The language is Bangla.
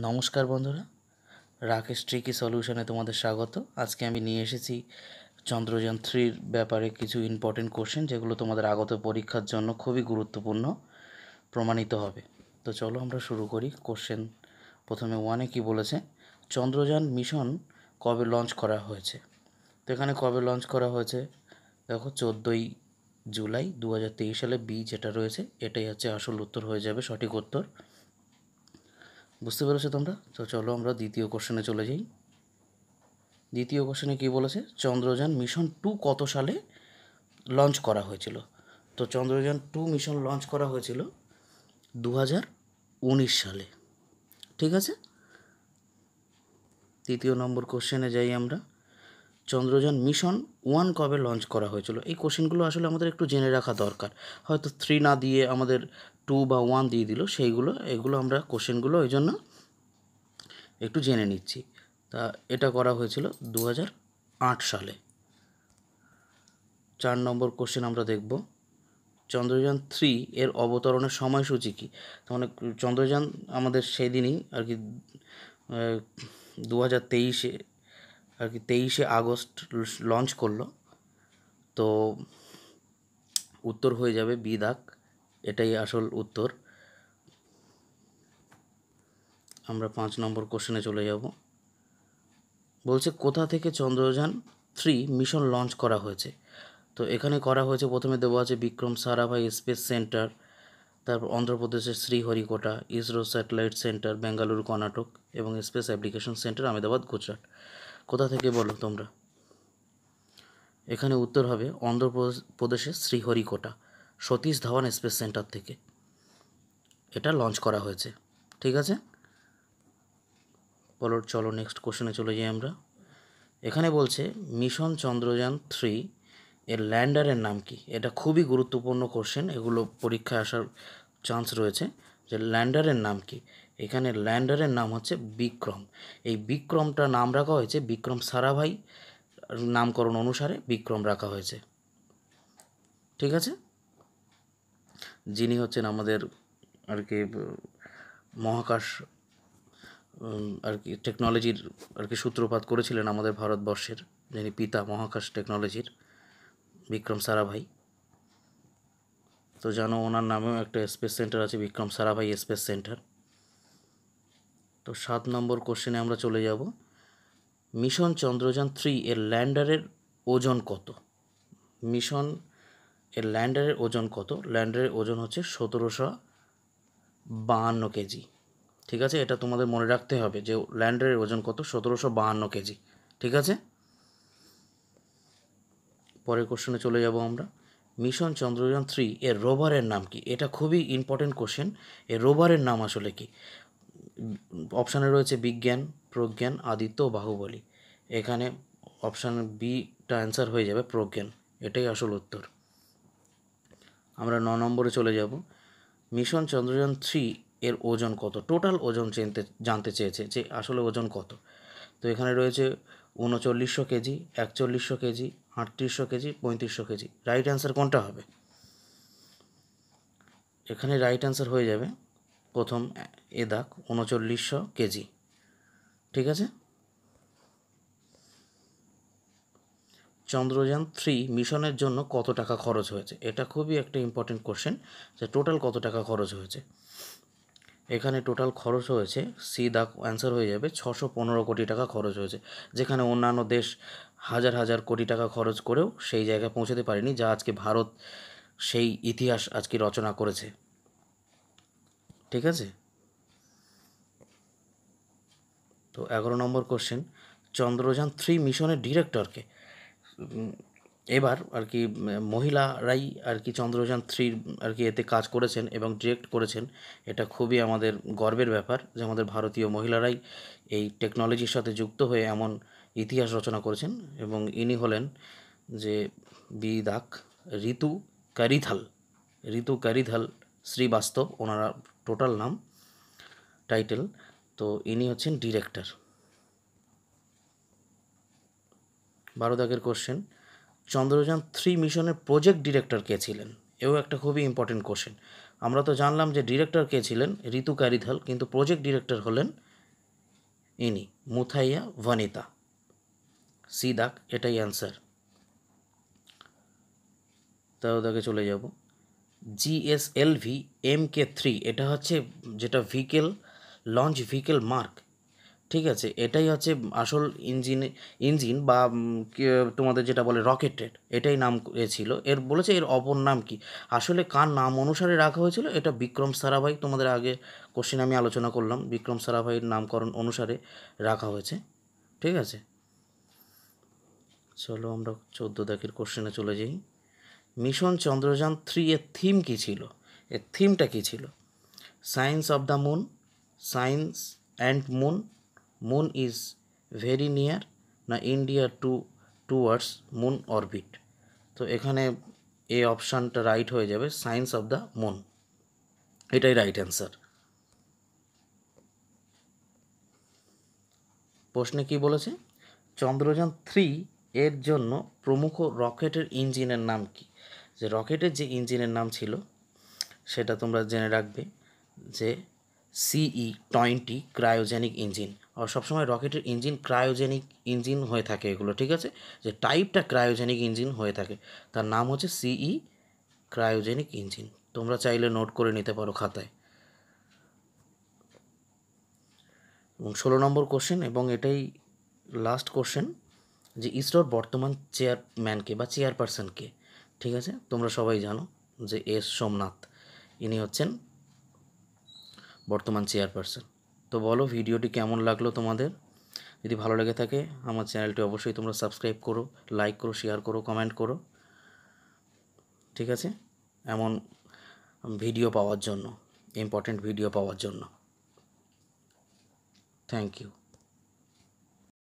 নমস্কার বন্ধুরা, রাকেশ ট্রিকি সলিউশনে তোমাদের স্বাগত। আজকে আমি নিয়ে এসেছি চন্দ্রযান 3-র ব্যাপারে কিছু ইম্পর্টেন্ট কোশ্চেন, যেগুলো তোমাদের আগত পরীক্ষার জন্য খুবই গুরুত্বপূর্ণ প্রমাণিত হবে। তো চলো আমরা শুরু করি। কোশ্চেন প্রথমে 1-এ কী বলেছে, চন্দ্রযান মিশন কবে লঞ্চ করা হয়েছে? তো এখানে কবে লঞ্চ করা হয়েছে দেখো, 14ই জুলাই 2023 সালে। বি যেটা রয়েছে এটাই হচ্ছে আসল উত্তর হয়ে যাবে, সঠিক উত্তর। বুঝতে পেরেছো তোমরা? তো চলো আমরা দ্বিতীয় কোশ্চেনে চলে যাই। দ্বিতীয় কোশ্চেনে কী বলেছে, চন্দ্রযান মিশন 2 কত সালে লঞ্চ করা হয়েছিল? তো চন্দ্রযান 2 মিশন লঞ্চ করা হয়েছিল 2019 সালে। ঠিক আছে, তৃতীয় নম্বর কোশ্চেনে যাই আমরা। চন্দ্রযান মিশন 1 কবে লঞ্চ করা হয়েছিল? এই কোশ্চেনগুলো আসলে আমাদের একটু জেনে রাখা দরকার। হয়তো 3 না দিয়ে আমাদের 2 বা 1 দিয়ে দিল, এগুলো আমরা কোশ্চেনগুলো ওই জন্য একটু জেনে নিচ্ছি। তা এটা করা হয়েছিল 2008 সালে। 4 নম্বর কোশ্চেন আমরা দেখব, চন্দ্রযান 3 এর অবতরণের সময়সূচি কী? তো মানে চন্দ্রযান আমাদের সেদিনই আর কি 2023-এ আর কি 23শে আগস্ট লঞ্চ করলো। তো উত্তর হয়ে যাবে বি দাগ, এটাই আসল উত্তর। আমরা 5 নম্বর কোশ্চেনে চলে যাব। বলছে কোথা থেকে চন্দ্রযান 3 মিশন লঞ্চ করা হয়েছে? তো এখানে করা হয়েছে, প্রথমে দেওয়া আছে বিক্রম সারাভাই স্পেস সেন্টার, তারপর অন্ধ্রপ্রদেশের শ্রীহরিকোটা, ইসরো স্যাটেলাইট সেন্টার বেঙ্গালুরু কর্ণাটক, এবং space application centre Ahmedabad Gujarat. কোথা থেকে বলো তোমরা? এখানে উত্তর হবে অন্ধ্রপ্রদেশের শ্রীহরিকোটা, সতীশ ধাওয়ান স্পেস সেন্টার থেকে এটা লঞ্চ করা হয়েছে। ঠিক আছে, চলো নেক্সট কোশ্চেনে চলে যাই আমরা। এখানে বলছে মিশন চন্দ্রযান 3 এর ল্যান্ডারের নাম কি? এটা খুবই গুরুত্বপূর্ণ কোশ্চেন, এগুলো পরীক্ষায় আসার চান্স রয়েছে। যে ল্যান্ডারের নাম কি? এখানে ল্যান্ডারের নাম হচ্ছে বিক্রম। এই বিক্রমটা নাম রাখা হয়েছে বিক্রম সারাভাই নামকরণ অনুসারে বিক্রম রাখা হয়েছে। ঠিক আছে, যিনি হচ্ছেন আমাদের আর কি মহাকাশ আর কি টেকনোলজির আর কি সূত্রপাত করেছিলেন আমাদের ভারতবর্ষের, যিনি পিতা মহাকাশ টেকনোলজির, বিক্রম সারাভাই। তো জানো ওনার নামেও একটা স্পেস সেন্টার আছে, বিক্রম সারাভাই স্পেস সেন্টার। তো 7 নম্বর কোশ্চেনে আমরা চলে যাব। মিশন চন্দ্রযান 3 এর ল্যান্ডারের ওজন কত? মিশন এর ল্যান্ডারের ওজন কত? ল্যান্ডারের ওজন হচ্ছে 1752 কেজি। ঠিক আছে, এটা তোমাদের মনে রাখতে হবে যে ল্যান্ডারের ওজন কত, 1752 কেজি। ঠিক আছে, পরের কোশ্চেনে চলে যাব আমরা। মিশন চন্দ্রযান 3 এর রোভারের নাম কি? এটা খুবই ইম্পর্টেন্ট কোশ্চেন। এর রোভারের নাম আসলে কি? অপশানে রয়েছে বিজ্ঞান, প্রজ্ঞান, আদিত্য ও বাহুবলী। এখানে অপশান বিটা অ্যান্সার হয়ে যাবে প্রজ্ঞান, এটাই আসল উত্তর। আমরা 9 নম্বরে চলে যাব। মিশন চন্দ্রযান 3 এর ওজন কত? টোটাল ওজন জানতে চেয়েছে যে আসলে ওজন কত। তো এখানে রয়েছে 3900 KG, 4100 KG, 3800 KG, 3500 KG. Right answer কোনটা হবে? এখানে রাইট অ্যান্সার হয়ে যাবে প্রথম এ দাগ, 3900 কেজি। ঠিক আছে, চন্দ্রযান 3 মিশনের জন্য কত টাকা খরচ হয়েছে? এটা খুবই একটা ইম্পর্টেন্ট কোশ্চেন, যে টোটাল কত টাকা খরচ হয়েছে। এখানে টোটাল খরচ হয়েছে, সি দাগ অ্যান্সার হয়ে যাবে 615 কোটি টাকা খরচ হয়েছে। যেখানে অন্যান্য দেশ হাজার হাজার কোটি টাকা খরচ করেও সেই জায়গায় পৌঁছতে পারেনি, যা আজকে ভারত সেই ইতিহাস আজকে রচনা করেছে। ঠিক আছে, তো 11 নম্বর কোশ্চেন, চন্দ্রযান 3 মিশনের ডিরেক্টরকে? এবার আর কি মহিলারাই আর কি চন্দ্রযান 3 আর কি এতে কাজ করেছেন এবং ডিরেক্ট করেছেন। এটা খুবই আমাদের গর্বের ব্যাপার যে আমাদের ভারতীয় মহিলারাই এই টেকনোলজির সাথে যুক্ত হয়ে এমন ইতিহাস রচনা করেছেন। এবং ইনি হলেন যে বি দাগ, ঋতু কারিথাল, ঋতু কারিথাল শ্রীবাস্তব ওনারা টোটাল নাম, টাইটেল। তো ইনি হচ্ছেন ডিরেক্টর। 12 দাগের কোশ্চেন, চন্দ্রযান 3 মিশনের প্রজেক্ট ডিরেক্টর কে ছিলেন? এও একটা খুবই ইম্পর্টেন্ট কোশ্চেন। আমরা তো জানলাম যে ডিরেক্টর কে ছিলেন ঋতু কারিথাল, কিন্তু প্রজেক্ট ডিরেক্টর হলেন ইনি মুথাইয়া ভানিতা, সি দাগ, এটাই অ্যান্সার। তাও দাগে চলে যাব। GSLV MK3, এটা হচ্ছে যেটা লঞ্চ ভেহিকেল মার্ক, ঠিক আছে, এটাই হচ্ছে আসল ইঞ্জিন বা তোমাদের যেটা বলে রকেটের, এটাই নাম ছিল। এর বলেছে এর অপর নাম কি, আসলে কার নাম অনুসারে রাখা হয়েছিল, এটা বিক্রম সারাভাই, তোমাদের আগে কোশ্চেন আমি আলোচনা করলাম, বিক্রম সারাভাইয়ের নামকরণ অনুসারে রাখা হয়েছে, ঠিক আছে। চলো আমরা 14 দাগের কোশ্চেনে চলে যাই। মিশন চন্দ্রযান 3 এর থিম কী ছিল, এর থিমটা কী ছিল? Science of the moon, science and moon, moon is very near, না ইন্ডিয়া টুয়ার্ডস মুন অরবিট। তো এখানে এই অপশানটা রাইট হয়ে যাবে, সায়েন্স অফ দ্য মুন, এটাই রাইট অ্যান্সার। প্রশ্নে কি বলেছে, চন্দ্রযান 3 এর জন্য প্রমুখ রকেটের ইঞ্জিনের নাম কি? যে রকেটের যে ইঞ্জিনের নাম ছিল সেটা তোমরা জেনে রাখবে যে CE-20 ক্রায়োজেনিক ইঞ্জিন। আর সবসময় রকেটের ইঞ্জিন ক্রায়োজেনিক ইঞ্জিন হয়ে থাকে এগুলো, ঠিক আছে, যে টাইপটা ক্রায়োজেনিক ইঞ্জিন হয়ে থাকে, তার নাম হচ্ছে CE ক্রায়োজেনিক ইঞ্জিন। তোমরা চাইলে নোট করে নিতে পারো খাতায়। এবং 16 নম্বর কোশ্চেন, এবং এটাই লাস্ট কোশ্চেন, যে ইসরোর বর্তমান চেয়ারম্যানকে বা চেয়ারপারসনকে, ঠিক আছে, তোমরা সবাই জানো যে এস সোমনাথ, ইনি হচ্ছেন বর্তমান চেয়ারপারসন। তো বলো ভিডিওটি কেমন লাগলো তোমাদের? যদি ভালো লেগে থাকে আমার চ্যানেলটি অবশ্যই তোমরা সাবস্ক্রাইব করো, লাইক করো, শেয়ার করো, কমেন্ট করো, ঠিক আছে, এমন ভিডিও পাওয়ার জন্য, ইম্পর্টেন্ট ভিডিও পাওয়ার জন্য। Thank you.